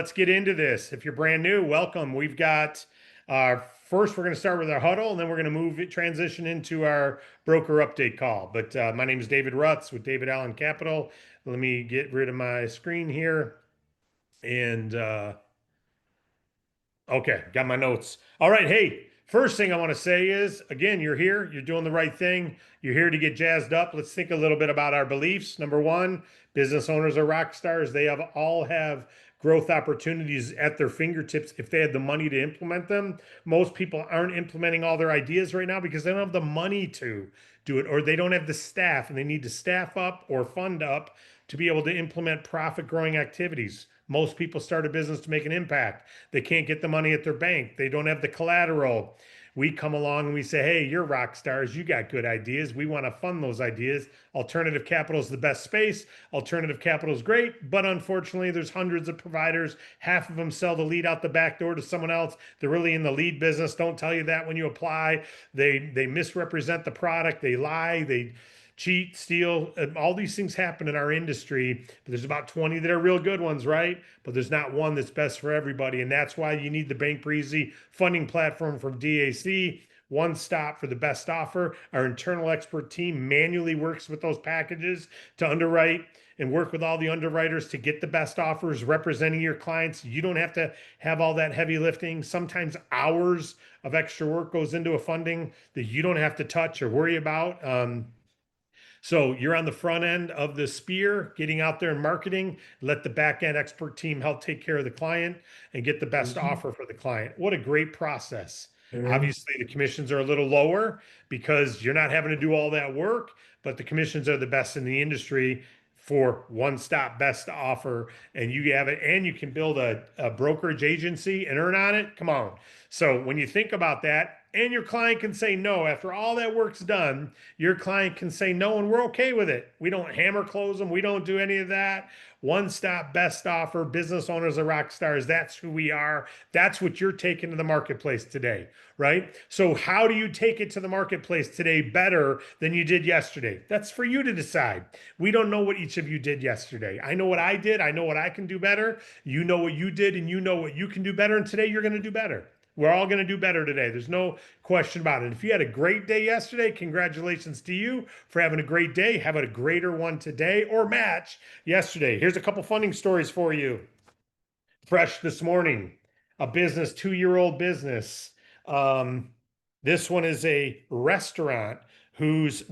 Let's get into this. If you're brand new, welcome. We've got first, we're going to start with our huddle, and then we're going to transition into our broker update call. But my name is David Rutz with David Allen Capital. Let me get rid of my screen here. And okay, got my notes. All right. Hey, first thing I want to say is again, you're here, you're doing the right thing. You're here to get jazzed up. Let's think a little bit about our beliefs. Number one, business owners are rock stars. They all have growth opportunities at their fingertips if they had the money to implement them. Most people aren't implementing all their ideas right now because they don't have the money to do it, or they don't have the staff and they need to staff up or fund up to be able to implement profit growing activities. Most people start a business to make an impact. They can't get the money at their bank. They don't have the collateral. We come along and we say, hey, you're rock stars. You got good ideas. We want to fund those ideas. Alternative capital is the best space. Alternative capital is great, but unfortunately, there's hundreds of providers. Half of them sell the lead out the back door to someone else. They're really in the lead business. Don't tell you that when you apply. They misrepresent the product. They lie. They cheat, steal, all these things happen in our industry. But there's about 20 that are real good ones, right? But there's not one that's best for everybody. And that's why you need the Bank Breezy funding platform from DAC. One stop for the best offer. Our internal expert team manually works with those packages to underwrite and work with all the underwriters to get the best offers representing your clients. You don't have to have all that heavy lifting. Sometimes hours of extra work goes into a funding that you don't have to touch or worry about. So you're on the front end of the spear, getting out there and marketing. Let the back end expert team help take care of the client and get the best offer for the client. What a great process. Obviously, the commissions are a little lower because you're not having to do all that work, but the commissions are the best in the industry for one-stop best offer. And you have it, and you can build a brokerage agency and earn on it. Come on. So when you think about that, and your client can say no after all that work's done, your client can say no, and we're okay with it. We don't hammer close them. We don't do any of that. One stop best offer, business owners are rock stars. That's who we are. That's what you're taking to the marketplace today, right? So how do you take it to the marketplace today better than you did yesterday? That's for you to decide. We don't know what each of you did yesterday. I know what I did. I know what I can do better. You know what you did, and you know what you can do better. And today you're going to do better. We're all going to do better today. There's no question about it. If you had a great day yesterday, congratulations to you for having a great day. Have a greater one today or match yesterday. Here's a couple funding stories for you. Fresh this morning, a business, 2-year-old business. This one is a restaurant whose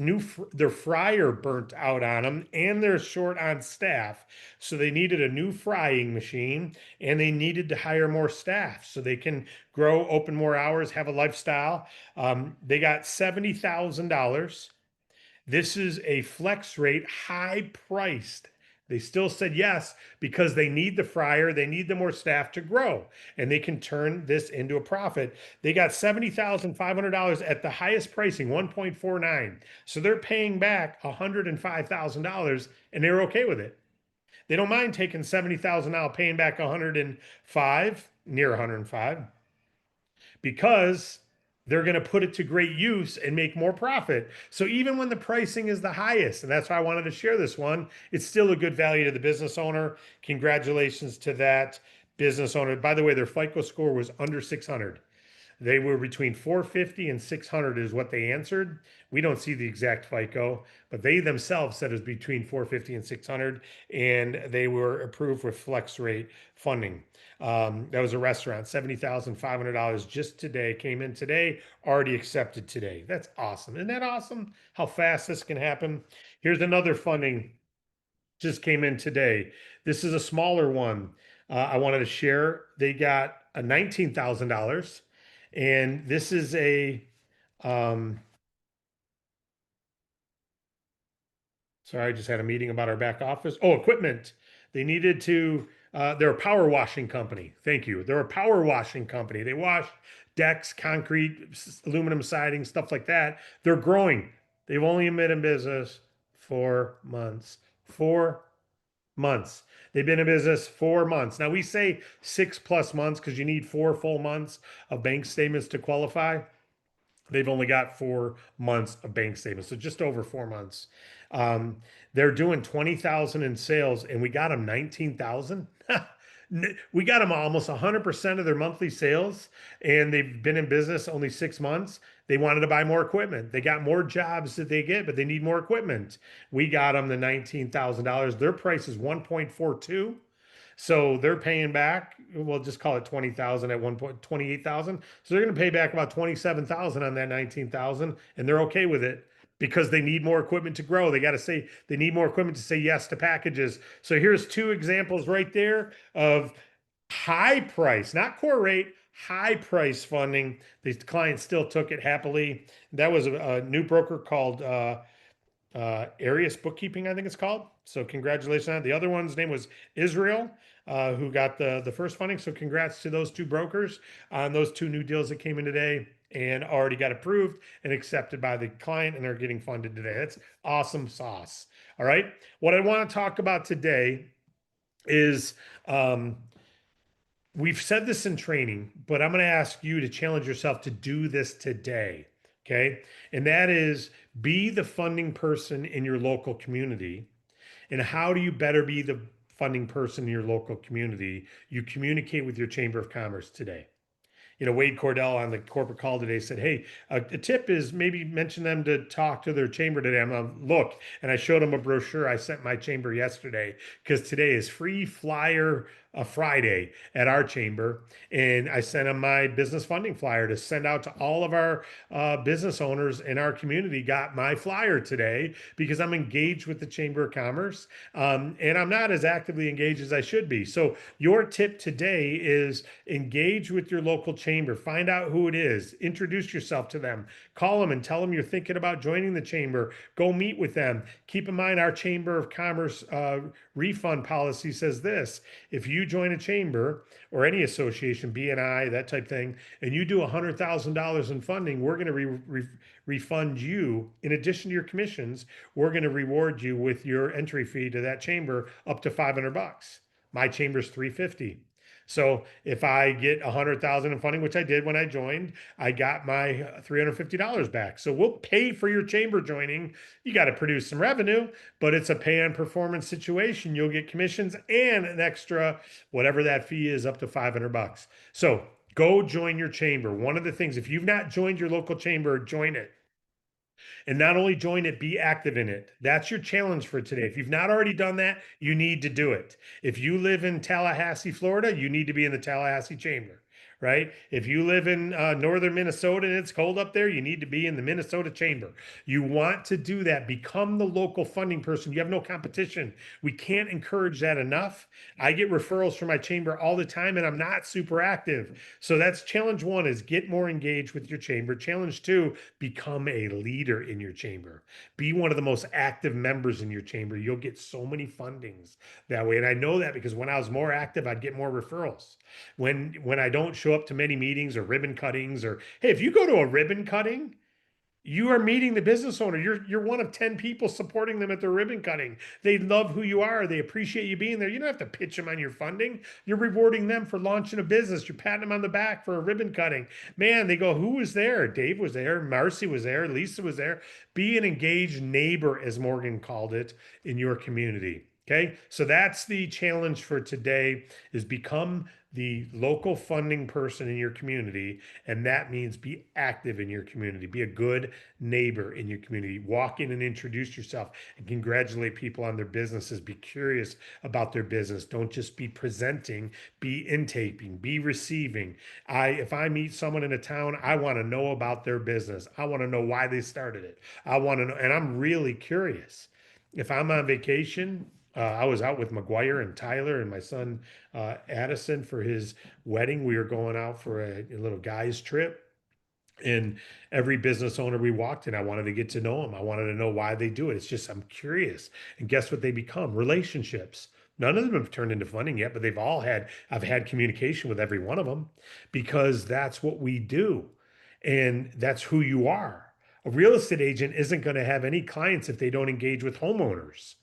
their fryer burnt out on them, and they're short on staff. So they needed a new frying machine, and they needed to hire more staff so they can grow, open more hours, have a lifestyle. They got $70,000. This is a flex rate, high priced. They still said yes because they need the fryer, they need the more staff to grow, and they can turn this into a profit. They got $70,500 at the highest pricing, 1.49. So they're paying back $105,000, and they're okay with it. They don't mind taking 70,000 out, paying back 105, near 105, because they're going to put it to great use and make more profit. So even when the pricing is the highest, and that's why I wanted to share this one, it's still a good value to the business owner. Congratulations to that business owner. By the way, their FICO score was under 600. They were between 450 and 600 is what they answered. We don't see the exact FICO, but they themselves said it was between 450 and 600, and they were approved for flex rate funding. That was a restaurant, $70,500 just today, came in today, already accepted today. That's awesome. Isn't that awesome how fast this can happen? Here's another funding just came in today. This is a smaller one. I wanted to share. They got a $19,000. And this is sorry, I just had a meeting about our back office. Oh, equipment. They needed to, they're a power washing company. Thank you. They're a power washing company. They wash decks, concrete, aluminum siding, stuff like that. They're growing. They've only been in business 4 months. 4 months. They've been in business 4 months. Now we say 6+ months because you need 4 full months of bank statements to qualify. They've only got 4 months of bank statements, so just over 4 months. They're doing 20,000 in sales, and we got them 19,000. We got them almost 100% of their monthly sales, and they've been in business only 6 months. They wanted to buy more equipment. They got more jobs that they get, but they need more equipment. We got them the $19,000. Their price is 1.42. So they're paying back, we'll just call it 20,000 at one point, 28,000. So they're going to pay back about 27,000 on that 19,000, and they're okay with it because they need more equipment to grow. They got to say they need more equipment to say yes to packages. So here's two examples right there of high price, not core rate, high price funding. The client still took it happily. That was a new broker called Arius Bookkeeping, I think it's called. So congratulations on that. The other one's name was Israel, who got the first funding. So congrats to those two brokers on those two new deals that came in today and already got approved and accepted by the client, and they're getting funded today. That's awesome sauce. All right. What I want to talk about today is we've said this in training, but I'm going to ask you to challenge yourself to do this today. Okay. And that is be the funding person in your local community. And how do you better be the funding person in your local community? You communicate with your Chamber of Commerce today. Wade Cordell on the corporate call today said, "Hey, a tip is maybe mention them to talk to their chamber today." I'm like, look, and I showed them a brochure I sent my chamber yesterday because today is free flyer Friday at our chamber, and I sent them my business funding flyer to send out to all of our business owners in our community. Got my flyer today because I'm engaged with the Chamber of Commerce, and I'm not as actively engaged as I should be. So your tip today is engage with your local chamber, find out who it is, introduce yourself to them, call them and tell them you're thinking about joining the chamber, go meet with them. Keep in mind our Chamber of Commerce refund policy says this: if you join a chamber or any association, BNI, that type thing, and you do $100,000 in funding, we're going to refund you. In addition to your commissions, we're going to reward you with your entry fee to that chamber up to $500. My chamber's $350. So if I get 100,000 in funding, which I did when I joined, I got my $350 back. So we'll pay for your chamber joining. You got to produce some revenue, but it's a pay on performance situation. You'll get commissions and an extra, whatever that fee is, up to $500. So go join your chamber. One of the things, if you've not joined your local chamber, join it. And not only join it, be active in it. That's your challenge for today. If you've not already done that, you need to do it. If you live in Tallahassee, Florida, you need to be in the Tallahassee Chamber, right? If you live in northern Minnesota and it's cold up there, you need to be in the Minnesota Chamber. You want to do that. Become the local funding person. You have no competition. We can't encourage that enough. I get referrals from my chamber all the time, and I'm not super active. So that's challenge one, is get more engaged with your chamber. Challenge two, become a leader in your chamber. Be one of the most active members in your chamber. You'll get so many fundings that way. And I know that because when I was more active, I'd get more referrals. When I don't show up to many meetings or ribbon cuttings, or hey, if you go to a ribbon cutting, you are meeting the business owner. You're one of 10 people supporting them at their ribbon cutting. They love who you are. They appreciate you being there. You don't have to pitch them on your funding. You're rewarding them for launching a business. You're patting them on the back for a ribbon cutting. Man, they go, who was there? Dave was there. Marcy was there. Lisa was there. Be an engaged neighbor, as Morgan called it, in your community. Okay, so that's the challenge for today, is become the local funding person in your community. And that means be active in your community, be a good neighbor in your community, walk in and introduce yourself and congratulate people on their businesses. Be curious about their business. Don't just be presenting, be intaking, be receiving. If I meet someone in a town, I want to know about their business. I want to know why they started it. I want to know, and I'm really curious. If I'm on vacation, I was out with McGuire and Tyler and my son Addison for his wedding. We were going out for a little guys trip. And every business owner we walked in, I wanted to get to know them. I wanted to know why they do it. It's just, I'm curious. And guess what they become? Relationships. None of them have turned into funding yet, but I've had communication with every one of them because that's what we do. And that's who you are. A real estate agent isn't going to have any clients if they don't engage with homeowners.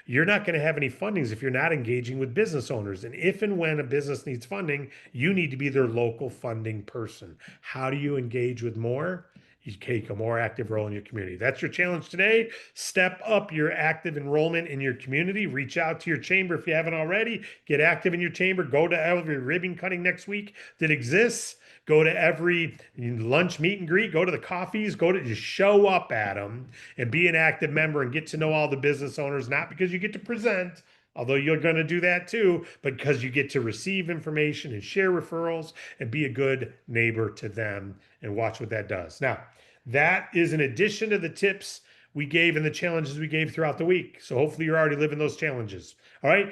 You're not going to have any fundings if you're not engaging with business owners. And if and when a business needs funding, you need to be their local funding person. How do you engage with more? you take a more active role in your community. That's your challenge today. Step up your active enrollment in your community. Reach out to your chamber if you haven't already. Get active in your chamber. Go to every ribbon cutting next week that exists. Go to every lunch meet and greet. Go to the coffees. Go to just show up at them and be an active member and get to know all the business owners, not because you get to present, although you're going to do that too, but because you get to receive information and share referrals and be a good neighbor to them and watch what that does. Now, that is an addition to the tips we gave and the challenges we gave throughout the week. So hopefully you're already living those challenges. All right.